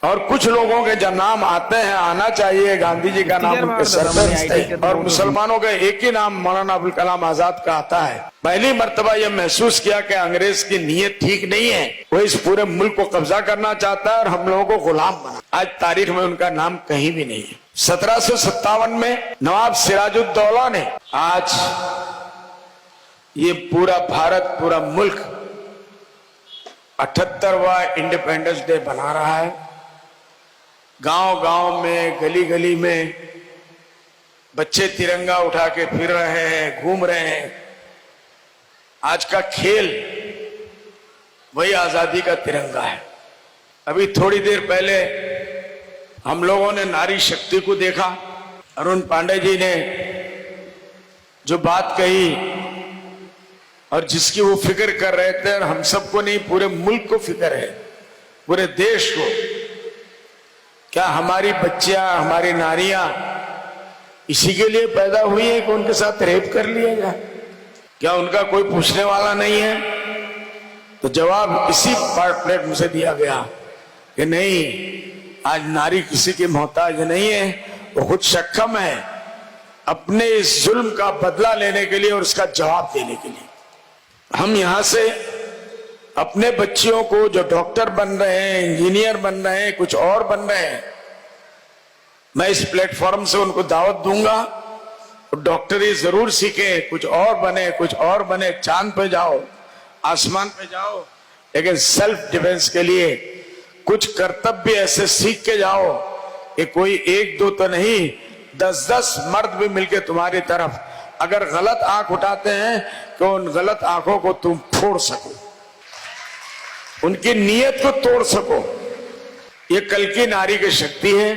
और कुछ लोगों के जब नाम आते हैं, आना चाहिए, गांधी जी का नाम उनके सर पर, और मुसलमानों का एक ही नाम मौलाना अबुल कलाम आजाद का आता है। पहली मर्तबा यह महसूस किया कि अंग्रेज की नीयत ठीक नहीं है, वो इस पूरे मुल्क को कब्जा करना चाहता है और हम लोगों को गुलाम बना। आज तारीख में उनका नाम कहीं भी नहीं है। 1757 में नवाब सिराजुद्दौला ने, आज ये पूरा भारत, पूरा मुल्क 78वां इंडिपेंडेंस डे बना रहा है। गांव गांव में, गली गली में बच्चे तिरंगा उठा के फिर रहे हैं, घूम रहे हैं। आज का खेल वही आजादी का तिरंगा है। अभी थोड़ी देर पहले हम लोगों ने नारी शक्ति को देखा। अरुण पांडे जी ने जो बात कही और जिसकी वो फिक्र कर रहे थे, और हम सबको नहीं, पूरे मुल्क को फिक्र है, पूरे देश को। क्या हमारी बच्चियां, हमारी नारियां इसी के लिए पैदा हुई है कि उनके साथ रेप कर लिया जाए? क्या उनका कोई पूछने वाला नहीं है? तो जवाब इसी प्लेटफॉर्म से दिया गया कि नहीं, आज नारी किसी की मोहताज नहीं है, वो खुद सक्षम है अपने इस जुल्म का बदला लेने के लिए और उसका जवाब देने के लिए। हम यहां से अपने बच्चियों को, जो डॉक्टर बन रहे हैं, इंजीनियर बन रहे हैं, कुछ और बन रहे हैं, मैं इस प्लेटफॉर्म से उनको दावत दूंगा, डॉक्टरी जरूर सीखे, कुछ और बने, कुछ और बने, चांद पे जाओ, आसमान पे जाओ, लेकिन सेल्फ डिफेंस के लिए कुछ कर्तव्य ऐसे सीख के जाओ कि कोई एक दो तो नहीं, 10-10 मर्द भी मिलके तुम्हारी तरफ अगर गलत आंख उठाते हैं कि उन गलत आंखों को तुम फोड़ सको, उनकी नीयत को तोड़ सको। ये कल की नारी की शक्ति है।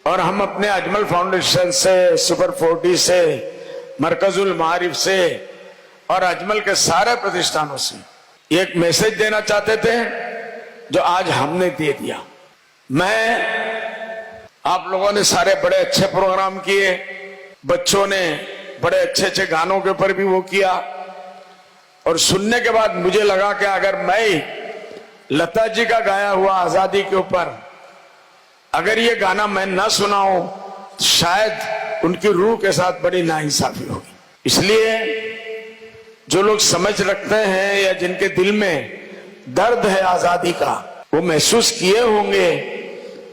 और हम अपने अजमल फाउंडेशन से, सुपर 40 से, मरकजुल मारिफ से और अजमल के सारे प्रतिष्ठानों से एक मैसेज देना चाहते थे जो आज हमने दे दिया। आप लोगों ने सारे बड़े अच्छे प्रोग्राम किए, बच्चों ने बड़े अच्छे अच्छे गानों के ऊपर भी वो किया, और सुनने के बाद मुझे लगा कि अगर मैं लता जी का गाया हुआ आजादी के ऊपर अगर ये गाना मैं ना सुनाऊं तो शायद उनकी रूह के साथ बड़ी नाइंसाफी होगी। इसलिए जो लोग समझ रखते हैं या जिनके दिल में दर्द है आजादी का, वो महसूस किए होंगे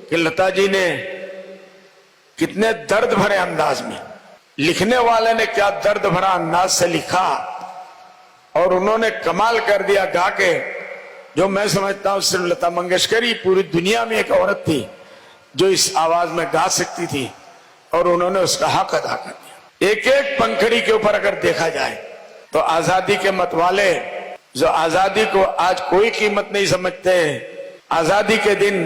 कि लता जी ने कितने दर्द भरे अंदाज में, लिखने वाले ने क्या दर्द भरा अंदाज से लिखा, और उन्होंने कमाल कर दिया गा के। जो मैं समझता हूं सिर्फ लता मंगेशकर ही पूरी दुनिया में एक औरत थी जो इस आवाज में गा सकती थी, और उन्होंने उसका हक अदा कर दिया। एक एक पंखड़ी के ऊपर अगर देखा जाए तो आजादी के मतवाले जो आजादी को आज कोई कीमत नहीं समझते, आजादी के दिन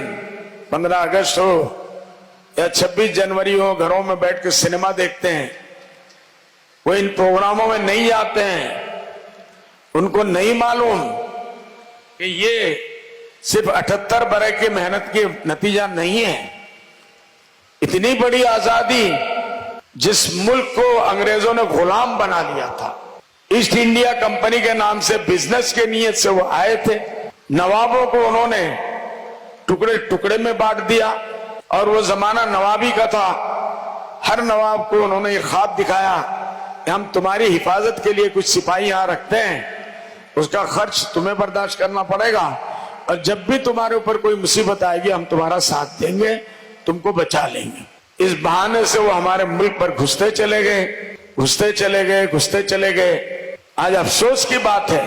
15 अगस्त हो या 26 जनवरी हो, घरों में बैठ के सिनेमा देखते हैं, वो इन प्रोग्रामों में नहीं जाते हैं। उनको नहीं मालूम कि ये सिर्फ 78 बरस की मेहनत की नतीजा नहीं है। इतनी बड़ी आजादी जिस मुल्क को अंग्रेजों ने गुलाम बना लिया था, ईस्ट इंडिया कंपनी के नाम से बिजनेस के नियत से वो आए थे। नवाबों को उन्होंने टुकड़े टुकड़े में बांट दिया, और वो जमाना नवाबी का था। हर नवाब को उन्होंने ये ख्वाब दिखाया कि हम तुम्हारी हिफाजत के लिए कुछ सिपाही यहां रखते हैं, उसका खर्च तुम्हें बर्दाश्त करना पड़ेगा, और जब भी तुम्हारे ऊपर कोई मुसीबत आएगी हम तुम्हारा साथ देंगे, तुमको बचा लेंगे। इस बहाने से वो हमारे मुल्क पर घुसते चले गए, घुसते चले गए, घुसते चले गए। आज अफसोस की बात है,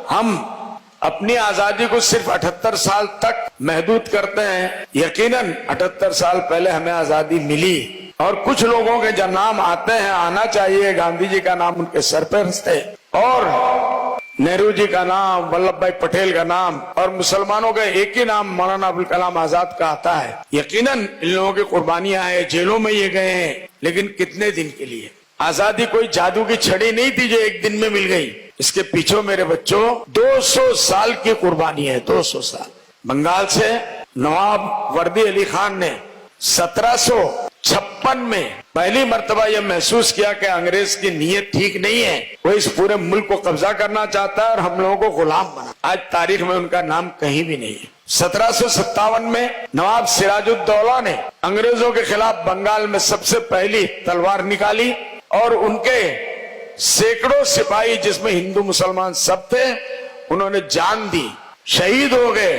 हम अपनी आजादी को सिर्फ 78 साल तक महदूद करते हैं। यकीनन 78 साल पहले हमें आजादी मिली, और कुछ लोगों के जब नाम आते हैं, आना चाहिए, गांधी जी का नाम उनके सर पर थे, और नेहरू जी का नाम, वल्लभ भाई पटेल का नाम, और मुसलमानों का एक ही नाम मौलाना अबुल कलाम आजाद का आता है। यकीनन इन लोगों की कुर्बानियां हैं, जेलों में ये गए हैं, लेकिन कितने दिन के लिए? आजादी कोई जादू की छड़ी नहीं थी जो एक दिन में मिल गई। इसके पीछे मेरे बच्चों 200 साल की कुर्बानी है, 200 साल। बंगाल से नवाब वर्दी अली खान ने 1756 में पहली मर्तबा यह महसूस किया कि अंग्रेज की नीयत ठीक नहीं है, वो इस पूरे मुल्क को कब्जा करना चाहता है और हम लोगों को गुलाम बना। आज तारीख में उनका नाम कहीं भी नहीं है। 1757 में नवाब सिराजुद्दौला ने अंग्रेजों के खिलाफ बंगाल में सबसे पहली तलवार निकाली और उनके सैकड़ों सिपाही, जिसमें हिंदू मुसलमान सब थे, उन्होंने जान दी, शहीद हो गए।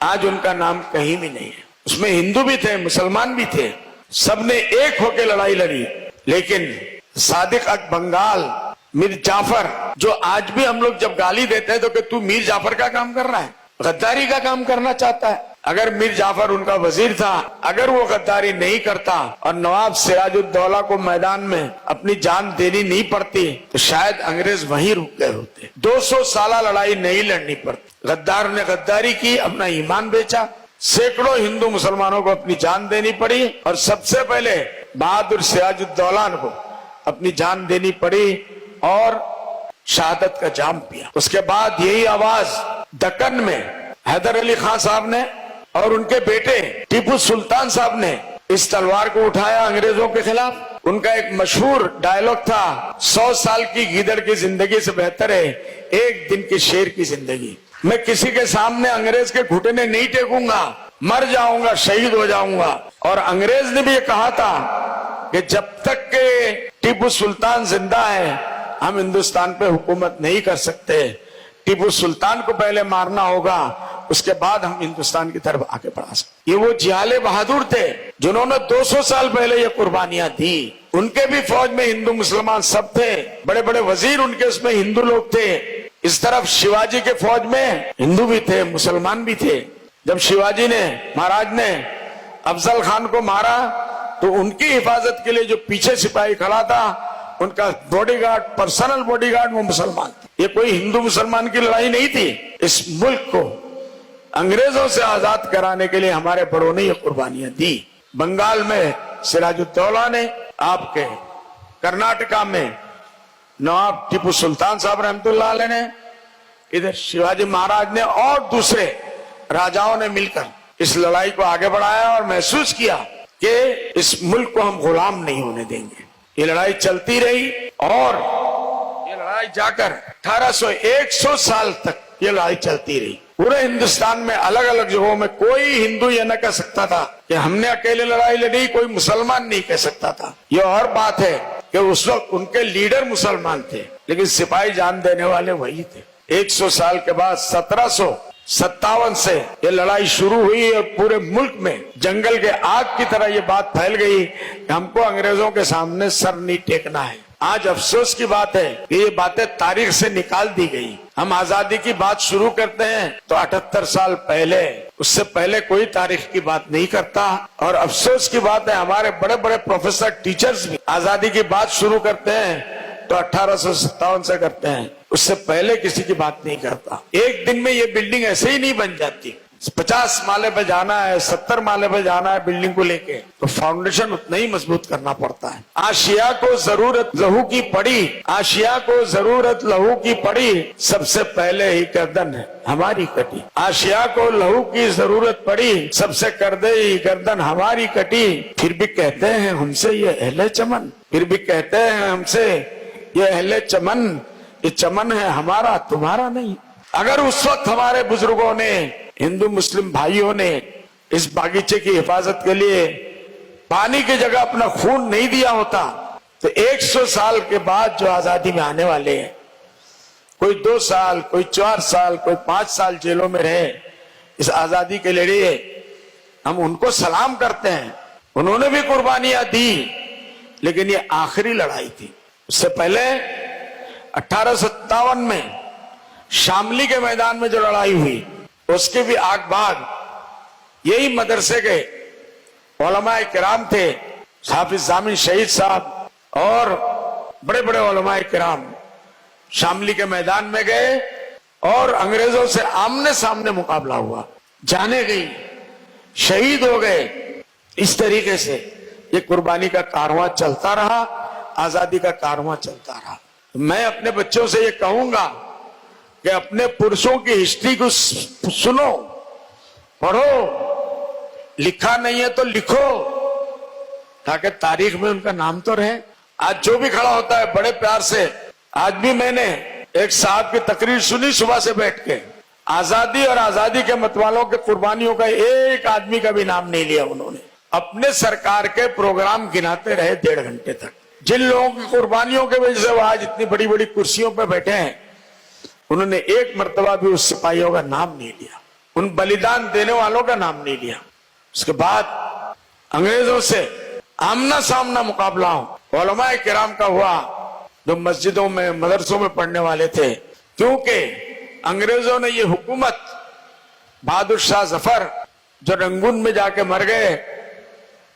आज उनका नाम कहीं भी नहीं है। उसमें हिंदू भी थे, मुसलमान भी थे, सबने एक होकर लड़ाई लड़ी। लेकिन सादिक अक बंगाल, मीर जाफर, जो आज भी हम लोग जब गाली देते हैं तो कि तू मीर जाफर का काम कर रहा है, गद्दारी का काम करना चाहता है। अगर मीर जाफर उनका वजीर था, अगर वो गद्दारी नहीं करता और नवाब सिराजुद्दौला को मैदान में अपनी जान देनी नहीं पड़ती तो शायद अंग्रेज वहीं रुक गए होते। 200 साल लड़ाई नहीं लड़नी पड़ती। गद्दार ने गद्दारी की, अपना ईमान बेचा, सैकड़ों हिंदू मुसलमानों को अपनी जान देनी पड़ी और सबसे पहले बहादुर सिराजुद्दौला को अपनी जान देनी पड़ी और शहादत का जाम पिया। उसके बाद यही आवाज दक्कन में हैदर अली खान साहब ने और उनके बेटे टीपू सुल्तान साहब ने इस तलवार को उठाया अंग्रेजों के खिलाफ। उनका एक मशहूर डायलॉग था, 100 साल की गीदड़ की जिंदगी से बेहतर है एक दिन की शेर की जिंदगी। मैं किसी के सामने अंग्रेज के घुटने नहीं टेकूंगा, मर जाऊंगा, शहीद हो जाऊंगा। और अंग्रेज ने भी ये कहा था कि जब तक के टीपू सुल्तान जिंदा है हम हिंदुस्तान पे हुकूमत नहीं कर सकते। टीपू सुल्तान को पहले मारना होगा, उसके बाद हम हिंदुस्तान की तरफ आगे बढ़ा सकते। ये वो जियाले बहादुर थे जिन्होंने 200 साल पहले ये कुर्बानियां दी। उनके भी फौज में हिंदू मुसलमान सब थे, बड़े बड़े वजीर उनके उसमें हिंदू लोग थे। इस तरफ शिवाजी के फौज में हिंदू भी थे, मुसलमान भी थे। जब शिवाजी ने, महाराज ने अफजल खान को मारा तो उनकी हिफाजत के लिए जो पीछे सिपाही खड़ा था, उनका बॉडीगार्ड, पर्सनल बॉडीगार्ड वो मुसलमान थे। ये कोई हिंदू मुसलमान की लड़ाई नहीं थी। इस मुल्क को अंग्रेजों से आजाद कराने के लिए हमारे बड़ों ने ये कुर्बानियां दी। बंगाल में सिराजुद्दौला ने, आपके कर्नाटका में नवाब टीपू सुल्तान साहब रहमतुल्लाह अलैह ने, इधर शिवाजी महाराज ने और दूसरे राजाओं ने मिलकर इस लड़ाई को आगे बढ़ाया और महसूस किया कि इस मुल्क को हम गुलाम नहीं होने देंगे। ये लड़ाई चलती रही और ये लड़ाई जाकर 100 साल तक ये लड़ाई चलती रही। पूरे हिंदुस्तान में अलग अलग जगहों में कोई हिंदू ये न कह सकता था कि हमने अकेले लड़ाई लड़ी, कोई मुसलमान नहीं कह सकता था। ये और बात है कि उस वक्त उनके लीडर मुसलमान थे लेकिन सिपाही जान देने वाले वही थे। 100 साल के बाद 1757 से ये लड़ाई शुरू हुई और पूरे मुल्क में जंगल के आग की तरह ये बात फैल गई कि हमको अंग्रेजों के सामने सर नहीं टेकना है। आज अफसोस की बात है कि ये बातें तारीख से निकाल दी गई। हम आजादी की बात शुरू करते हैं तो 78 साल पहले, उससे पहले कोई तारीख की बात नहीं करता। और अफसोस की बात है हमारे बड़े बड़े प्रोफेसर, टीचर्स भी आजादी की बात शुरू करते हैं तो 1857 से करते हैं, उससे पहले किसी की बात नहीं करता। एक दिन में ये बिल्डिंग ऐसे ही नहीं बन जाती। 50 माले पे जाना है, 70 माले पे जाना है बिल्डिंग को लेके, तो फाउंडेशन उतना ही मजबूत करना पड़ता है। आशिया को जरूरत लहू की पड़ी, आशिया को जरूरत लहू की पड़ी, सबसे पहले ही गर्दन है हमारी कटी। आशिया को लहू की जरूरत पड़ी, सबसे कर दे ही गर्दन हमारी कटी। फिर भी कहते हैं हमसे ये अहले चमन, फिर भी कहते हैं हमसे ये अहले चमन, ये चमन है हमारा तुम्हारा नहीं। अगर उस वक्त हमारे बुजुर्गों ने, हिंदू मुस्लिम भाइयों ने इस बागीचे की हिफाजत के लिए पानी की जगह अपना खून नहीं दिया होता तो 100 साल के बाद जो आजादी में आने वाले हैं, कोई 2 साल, कोई 4 साल, कोई 5 साल जेलों में रहे, इस आजादी के लिए हम उनको सलाम करते हैं। उन्होंने भी कुर्बानियां दी लेकिन ये आखिरी लड़ाई थी। उससे पहले 1857 में शामली के मैदान में जो लड़ाई हुई उसके भी आग बाग यही मदरसे के उलमाए किराम थे, हाफिज जामिन शहीद साहब और बड़े बड़े उलमाए किराम शामली के मैदान में गए और अंग्रेजों से आमने सामने मुकाबला हुआ। जाने गई, शहीद हो गए। इस तरीके से ये कुर्बानी का कारवां चलता रहा, आजादी का कारवां चलता रहा। मैं अपने बच्चों से ये कहूंगा कि अपने पुरुषों की हिस्ट्री को सुनो, पढ़ो, लिखा नहीं है तो लिखो ताकि तारीख में उनका नाम तो रहे। आज जो भी खड़ा होता है बड़े प्यार से, आज भी मैंने एक साहब की तकरीर सुनी सुबह से बैठ के, आजादी और आजादी के मतवालों के कुर्बानियों का एक आदमी का भी नाम नहीं लिया उन्होंने। अपने सरकार के प्रोग्राम गिनाते रहे 1.5 घंटे तक। जिन लोगों की कुर्बानियों की वजह से वो आज इतनी बड़ी बड़ी कुर्सियों पर बैठे हैं, उन्होंने एक मर्तबा भी उस सिपाहियों का नाम नहीं लिया, उन बलिदान देने वालों का नाम नहीं लिया। उसके बाद अंग्रेजों से आमना सामना मुकाबला उलमाए किराम का हुआ, जो मस्जिदों में मदरसों में पढ़ने वाले थे, क्योंकि अंग्रेजों ने ये हुकूमत, बहादुर शाह जफर जो रंगून में जाके मर गए,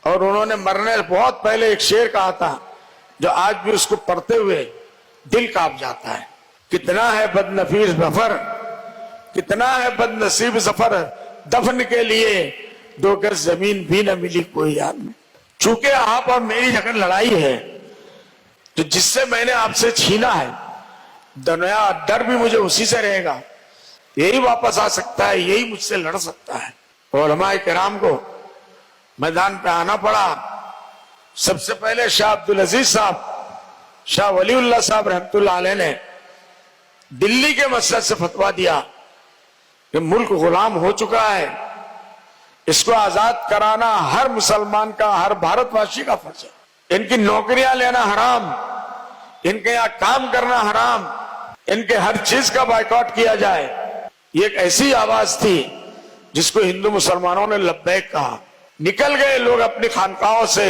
और उन्होंने मरने बहुत पहले एक शेर कहा था जो आज भी उसको पढ़ते हुए दिल कांप जाता है, कितना है बदनफीस जफर, कितना है बदनसीब जफर, दफन के लिए 2 गज जमीन भी न मिली कोई याद में। चूंकि आप और मेरी अगर लड़ाई है, तो जिससे मैंने आपसे छीना है, दुनिया डर भी मुझे उसी से रहेगा, यही वापस आ सकता है, यही मुझसे लड़ सकता है। उलमाए किराम को मैदान पे आना पड़ा। सबसे पहले शाह अब्दुल अजीज साहब, शाह वलीउल्लाह साहब रहमतुल्लाह अलैह ने दिल्ली के मस्जिद से फतवा दिया कि मुल्क गुलाम हो चुका है, इसको आजाद कराना हर मुसलमान का, हर भारतवासी का फर्ज है। इनकी नौकरियां लेना हराम, इनके यहां काम करना हराम, इनके हर चीज का बायकॉट किया जाए। ये एक ऐसी आवाज थी जिसको हिंदू मुसलमानों ने लब्बैक कहा। निकल गए लोग अपनी खानकाहों से,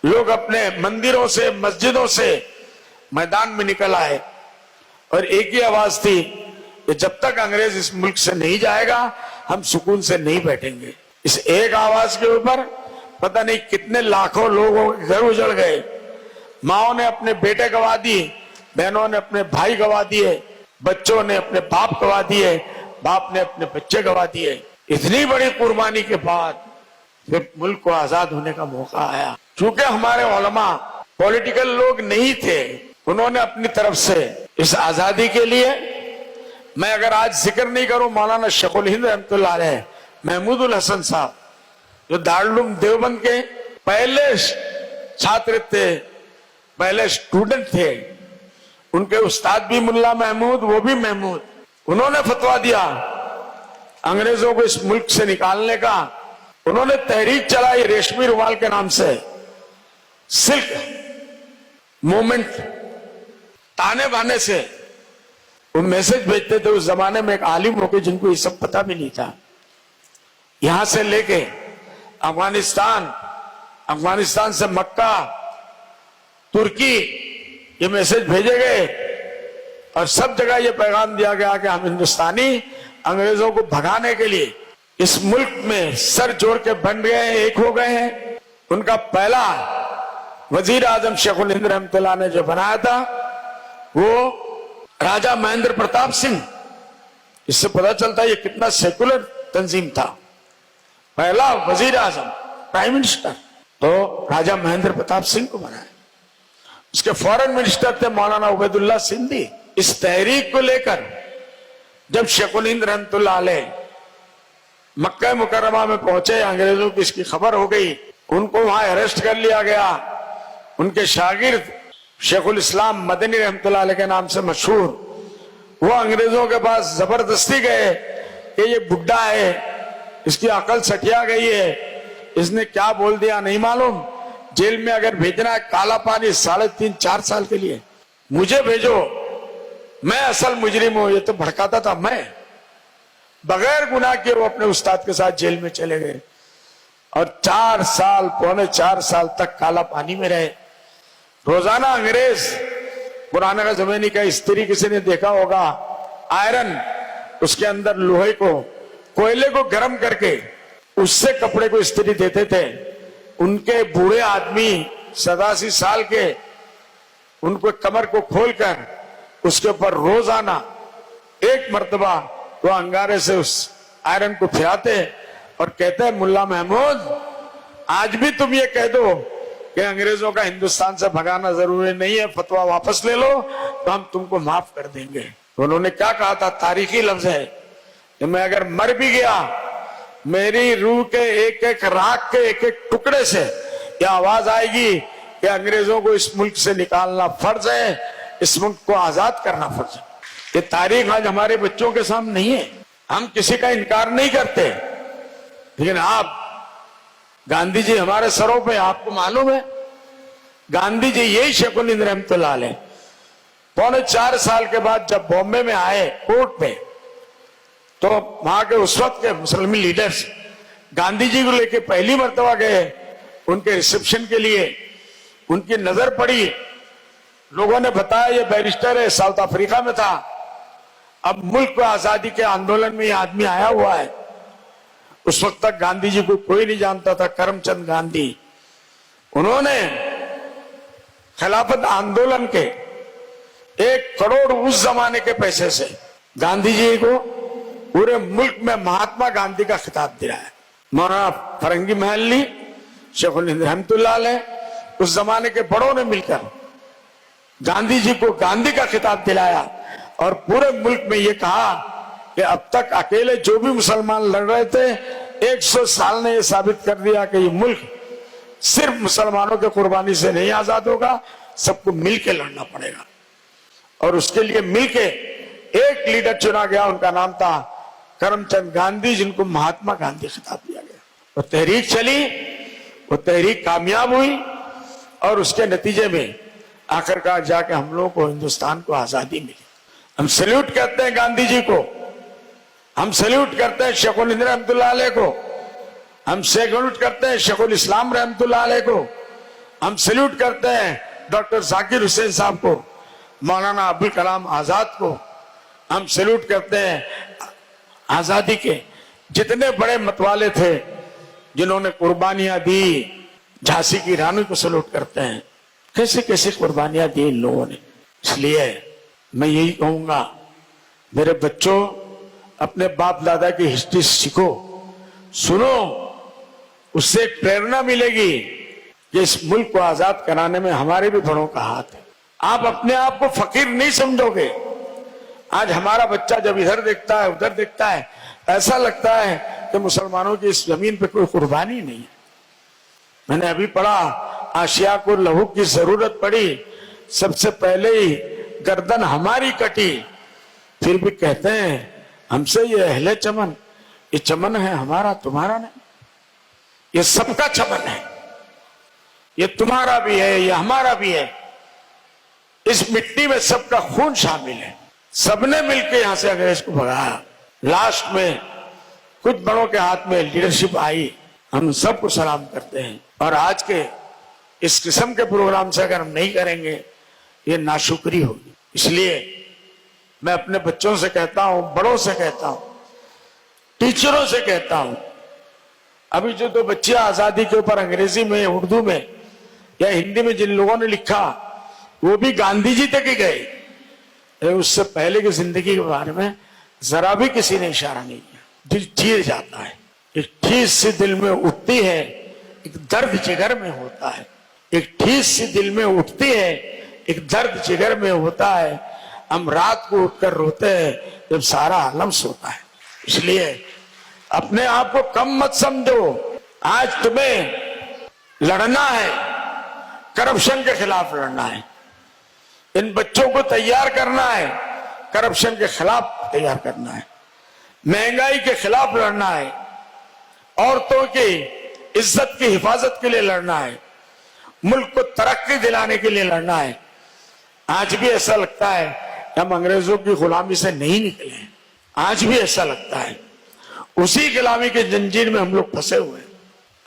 लोग अपने मंदिरों से, मस्जिदों से मैदान में निकल आए, और एक ही आवाज थी कि जब तक अंग्रेज इस मुल्क से नहीं जाएगा, हम सुकून से नहीं बैठेंगे। इस एक आवाज के ऊपर पता नहीं कितने लाखों लोगों के घर उजड़ गए। माओ ने अपने बेटे गवा दिए, बहनों ने अपने भाई गवा दिए, बच्चों ने अपने बाप गवा दिए, बाप ने अपने बच्चे गवा दिए। इतनी बड़ी कुर्बानी के बाद फिर मुल्क को आजाद होने का मौका आया। चूंकि हमारे उलमा पॉलिटिकल लोग नहीं थे, उन्होंने अपनी तरफ से इस आजादी के लिए, मैं अगर आज जिक्र नहीं करूं मौलाना शेखुल हिंद रहमतुल्लाह अलैह, महमूदुल हसन साहब जो दारुल देवबंद के पहले छात्र थे, पहले स्टूडेंट थे, उनके उस्ताद भी मुल्ला महमूद, वो भी महमूद, उन्होंने फतवा दिया अंग्रेजों को इस मुल्क से निकालने का। उन्होंने तहरीक चलाई रेशमी रुमाल के नाम से, सिल्क मूवमेंट, ताने बाने से वो मैसेज भेजते थे। उस जमाने में एक आलिम होके जिनको ये सब पता भी नहीं था, यहां से लेके अफगानिस्तान, अफगानिस्तान से मक्का, तुर्की, ये मैसेज भेजे गए, और सब जगह ये पैगाम दिया गया कि हम हिंदुस्तानी अंग्रेजों को भगाने के लिए इस मुल्क में सर जोड़ के बन गए हैं, एक हो गए हैं। उनका पहला वजीर आजम शेखुल हिंद रहमतुल्लाह ने जो बनाया था, वो राजा महेंद्र प्रताप सिंह। इससे पता चलता है ये कितना सेकुलर तंजीम था। पहला वजीर आजम, प्राइम मिनिस्टर, तो राजा महेंद्र प्रताप सिंह को बनाया। उसके फॉरेन मिनिस्टर थे मौलाना उबैदुल्लाह सिंधी। इस तहरीक को लेकर जब शेखुल हिंद रहमतुल्लाह अलैह मक्का मुकर्रमा में पहुंचे, अंग्रेजों की इसकी खबर हो गई, उनको वहां अरेस्ट कर लिया गया। उनके शागिर्द शेखुल इस्लाम मदनी रहमतुल्लाह अलैह के नाम से मशहूर, वो अंग्रेजों के पास जबरदस्ती गए कि ये बुड्ढा है, इसकी अकल सटिया गई है, इसने क्या बोल दिया नहीं मालूम, जेल में अगर भेजना है काला पानी 3.5-4 साल के लिए, मुझे भेजो, मैं असल मुजरिम हूं। ये तो भड़काता था। मैं बगैर गुनाह के वो अपने उस्ताद के साथ जेल में चले गए, और 4 साल, पौने 4 साल तक काला पानी में रहे। रोजाना अंग्रेज, पुराने का जमाने का स्त्री किसी ने देखा होगा, आयरन, उसके अंदर लोहे को, कोयले को गर्म करके उससे कपड़े को इस्त्री देते थे। उनके बूढ़े आदमी 87 साल के, उनको कमर को खोलकर उसके ऊपर रोजाना एक मर्तबा वो अंगारे से उस आयरन को फिराते और कहते हैं, मुल्ला महमूद, आज भी तुम ये कह दो कि अंग्रेजों का हिंदुस्तान से भगाना जरूरी नहीं है, फतवा वापस ले लो तो हम तुमको माफ कर देंगे। तो उन्होंने क्या कहा था, तारीखी लफ्ज है कि मैं अगर मर भी गया, मेरी रूह के एक एक राख के एक एक टुकड़े से यह आवाज आएगी कि अंग्रेजों को इस मुल्क से निकालना फर्ज है, इस मुल्क को आजाद करना फर्ज है। ये तारीख आज हमारे बच्चों के सामने नहीं है। हम किसी का इनकार नहीं करते, लेकिन आप, गांधी जी हमारे सरों पे, आपको मालूम है गांधी जी यही शेखुल हिंद रहमतुल्लाह अलैह 4.25 साल के बाद जब बॉम्बे में आए कोर्ट में, तो वहां के उस वक्त के मुस्लिम लीडर्स गांधी जी को लेके पहली मर्तबा गए उनके रिसेप्शन के लिए। उनकी नजर पड़ी, लोगों ने बताया ये बैरिस्टर है, साउथ अफ्रीका में था, अब मुल्क को आजादी के आंदोलन में ये आदमी आया हुआ है। उस वक्त तक गांधी जी को कोई नहीं जानता था, करमचंद गांधी। उन्होंने खिलाफत आंदोलन के 1 करोड़ उस जमाने के पैसे से गांधी जी को पूरे मुल्क में महात्मा गांधी का खिताब दिलाया। मौलाना फरंगी महल्ली, शेखुल हिंद रहमतुल्लाह अलैह, उस जमाने के बड़ों ने मिलकर गांधी जी को गांधी का खिताब दिलाया और पूरे मुल्क में ये कहा कि अब तक अकेले जो भी मुसलमान लड़ रहे थे, 100 साल ने यह साबित कर दिया कि ये मुल्क सिर्फ मुसलमानों के कुर्बानी से नहीं आजाद होगा, सबको मिलके लड़ना पड़ेगा। और उसके लिए मिलके एक लीडर चुना गया, उनका नाम था करमचंद गांधी, जिनको महात्मा गांधी खिताब दिया गया। वो तहरीक चली, वो तहरीक कामयाब हुई और उसके नतीजे में आखिरकार जाके हम लोगों को, हिंदुस्तान को आजादी मिली। हम सैल्यूट करते हैं गांधी जी को, हम सैल्यूट करते हैं शेखुल हिंद रहमतुल्लाह अलैह को, हम सैल्यूट करते हैं शेखुल इस्लाम रहमतुल्लाह अलैह को, हम सैल्यूट करते हैं डॉक्टर जाकिर हुसैन साहब को, मौलाना अबुल कलाम आजाद को, हम सैल्यूट करते हैं आजादी के जितने बड़े मतवाले थे जिन्होंने कुर्बानियां दी। झांसी की रानी को सैल्यूट करते हैं, कैसे कैसे कुर्बानियां दी इन लोगों ने। इसलिए मैं यही कहूंगा, मेरे बच्चों, अपने बाप दादा की हिस्ट्री सीखो, सुनो, उससे एक प्रेरणा मिलेगी कि इस मुल्क को आजाद कराने में हमारे भी बड़ों का हाथ है। आप अपने आप को फकीर नहीं समझोगे। आज हमारा बच्चा जब इधर देखता है, उधर देखता है, ऐसा लगता है कि मुसलमानों की इस जमीन पे कोई कुर्बानी नहीं है। मैंने अभी पढ़ा, आशिया को लहू की जरूरत पड़ी, सबसे पहले ही गर्दन हमारी कटी, फिर भी कहते हैं हमसे ये अहले चमन, ये चमन है हमारा, तुम्हारा नहीं, ये सबका चमन है, ये तुम्हारा भी है, ये हमारा भी है। इस मिट्टी में सबका खून शामिल है। सबने मिलकर यहां से अंग्रेज को भगाया। लास्ट में कुछ बड़ों के हाथ में लीडरशिप आई, हम सबको सलाम करते हैं। और आज के इस किस्म के प्रोग्राम से अगर हम नहीं करेंगे, ये नाशुक्री होगी। इसलिए मैं अपने बच्चों से कहता हूं, बड़ों से कहता हूं, टीचरों से कहता हूं, अभी जो 2 बच्चे आजादी के ऊपर अंग्रेजी में, उर्दू में या हिंदी में जिन लोगों ने लिखा, वो भी गांधी जी तक ही गए, उससे पहले की जिंदगी के बारे में जरा भी किसी ने इशारा नहीं किया। दिल चीर जाता है, एक ठेस सी दिल में उठती है, एक दर्द जिगर में होता है, एक ठेस सी दिल में उठती है, एक दर्द जिगर में होता है। हम रात को उठकर रोते हैं जब सारा आलम सोता है। इसलिए अपने आप को कम मत समझो। आज तुम्हें लड़ना है, करप्शन के खिलाफ लड़ना है, इन बच्चों को तैयार करना है, करप्शन के खिलाफ तैयार करना है, महंगाई के खिलाफ लड़ना है, औरतों की इज्जत की हिफाजत के लिए लड़ना है, मुल्क को तरक्की दिलाने के लिए लड़ना है। आज भी ऐसा लगता है कि हम अंग्रेजों की गुलामी से नहीं निकले हैं। आज भी ऐसा लगता है, उसी गुलामी के जंजीर में हम लोग फंसे हुए हैं।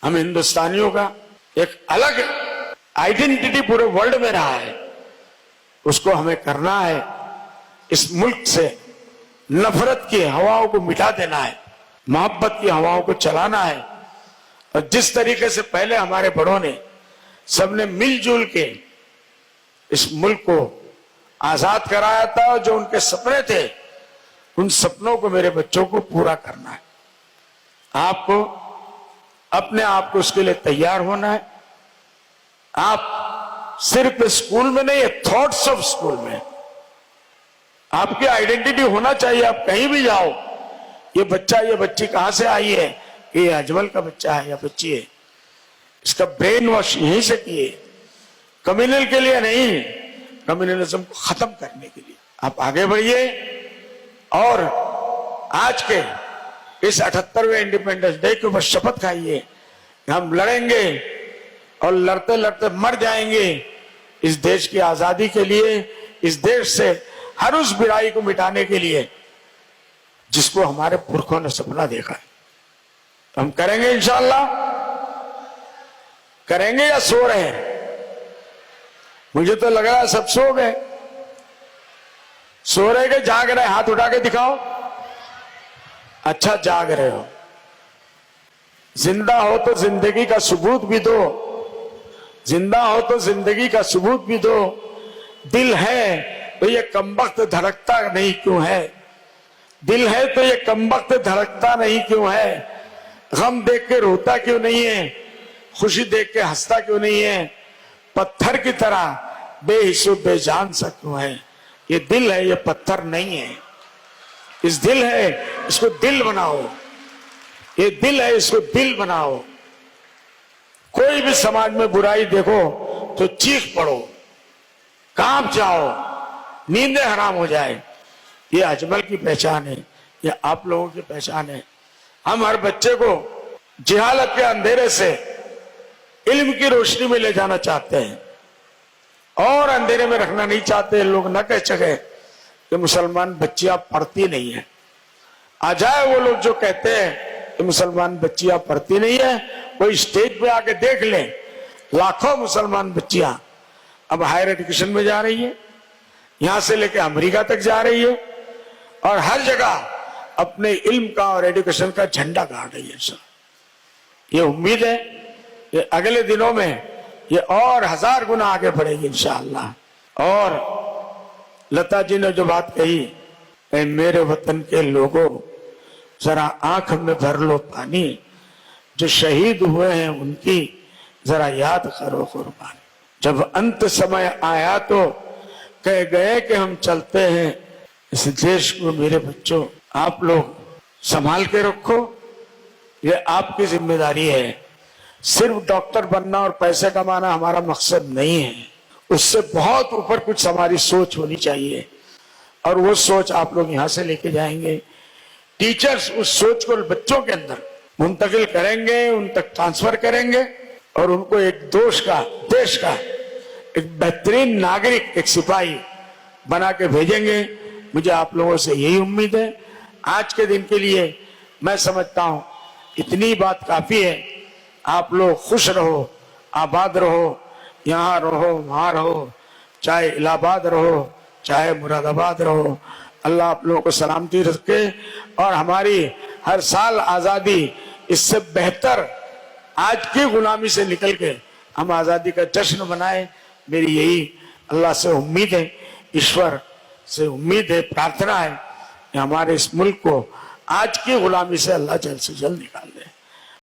हम हिंदुस्तानियों का एक अलग आइडेंटिटी पूरे वर्ल्ड में रहा है, उसको हमें करना है। इस मुल्क से नफरत की हवाओं को मिटा देना है, मोहब्बत की हवाओं को चलाना है। और जिस तरीके से पहले हमारे बड़ों ने सबने मिलजुल के इस मुल्क को आजाद कराया था, जो उनके सपने थे, उन सपनों को मेरे बच्चों को पूरा करना है। आपको अपने आप को उसके लिए तैयार होना है। आप सिर्फ स्कूल में नहीं, थॉट्स ऑफ स्कूल में आपकी आइडेंटिटी होना चाहिए। आप कहीं भी जाओ, ये बच्चा, ये बच्ची कहां से आई है, ये अजमल का बच्चा है या बच्ची है, इसका ब्रेन वॉश यहीं से किए, कम्युनल के लिए नहीं, कम्युनलिज्म को खत्म करने के लिए। आप आगे बढ़िए। और आज के इस 78वें इंडिपेंडेंस डे के ऊपर शपथ खाइए कि हम लड़ेंगे और लड़ते लड़ते मर जाएंगे इस देश की आजादी के लिए, इस देश से हर उस बुराई को मिटाने के लिए जिसको हमारे पुरखों ने सपना देखा है। तो हम करेंगे इंशाअल्लाह। करेंगे या सो रहे हैं? मुझे तो लग रहा है सब सो गए। सो रहे के जाग रहे? हाथ उठा के दिखाओ। अच्छा, जाग रहे हो। जिंदा हो तो जिंदगी का सबूत भी दो, जिंदा हो तो जिंदगी का सबूत भी दो। दिल है तो ये कमबख्त धड़कता नहीं क्यों है? दिल है तो ये कमबख्त धड़कता नहीं क्यों है? गम देख के रोता क्यों नहीं है? खुशी देख के हंसता क्यों नहीं है? पत्थर की तरह बेहिस्सो बेजान सा क्यों है? ये दिल है, ये पत्थर नहीं है। इस दिल है, इसको दिल बनाओ। ये दिल है, इसको दिल बनाओ। कोई भी समाज में बुराई देखो तो चीख पड़ो, कांप जाओ, नींदें हराम हो जाए। ये अजमल की पहचान है, ये आप लोगों की पहचान है। हम हर बच्चे को जिहालत के अंधेरे से इल्म की रोशनी में ले जाना चाहते हैं और अंधेरे में रखना नहीं चाहते। लोग न कह सके कि मुसलमान बच्चियां पढ़ती नहीं है। आ जाए वो लोग जो कहते हैं कि मुसलमान बच्चियां पढ़ती नहीं है, कोई स्टेज पे आके देख ले, लाखों मुसलमान बच्चियां अब हायर एजुकेशन में जा रही है, यहां से लेके अमेरिका तक जा रही है और हर जगह अपने इल्म का और एजुकेशन का झंडा गाड़ रही है। सर, ये उम्मीद है कि अगले दिनों में ये और 1000 गुना आगे बढ़ेगी इंशाअल्लाह। और लता जी ने जो बात कही, ऐ मेरे वतन के लोगों जरा आंख में भर लो पानी, जो शहीद हुए हैं उनकी जरा याद करो कुर्बानी। जब अंत समय आया तो कह गए कि हम चलते हैं, इस देश को मेरे बच्चों आप लोग संभाल के रखो, ये आपकी जिम्मेदारी है। सिर्फ डॉक्टर बनना और पैसे कमाना हमारा मकसद नहीं है, उससे बहुत ऊपर कुछ हमारी सोच होनी चाहिए और वो सोच आप लोग यहां से लेके जाएंगे। टीचर्स उस सोच को बच्चों के अंदर मुंतकिल करेंगे, उन तक ट्रांसफर करेंगे और उनको एक देश का एक बेहतरीन नागरिक, एक सिपाही बना के भेजेंगे। मुझे आप लोगों से यही उम्मीद है। आज के दिन के लिए मैं समझता हूं इतनी बात काफी है। आप लोग खुश रहो, आबाद रहो, यहाँ रहो, वहां रहो, चाहे इलाहाबाद रहो, चाहे मुरादाबाद रहो। अल्लाह आप लोगों को सलामती रखे और हमारी हर साल आजादी इससे बेहतर आज की गुलामी से निकल के हम आजादी का जश्न मनाएं। मेरी यही अल्लाह से उम्मीद है, ईश्वर से उम्मीद है, प्रार्थना है कि हमारे इस मुल्क को आज की गुलामी से अल्लाह जल्द से जल्द निकाल दे।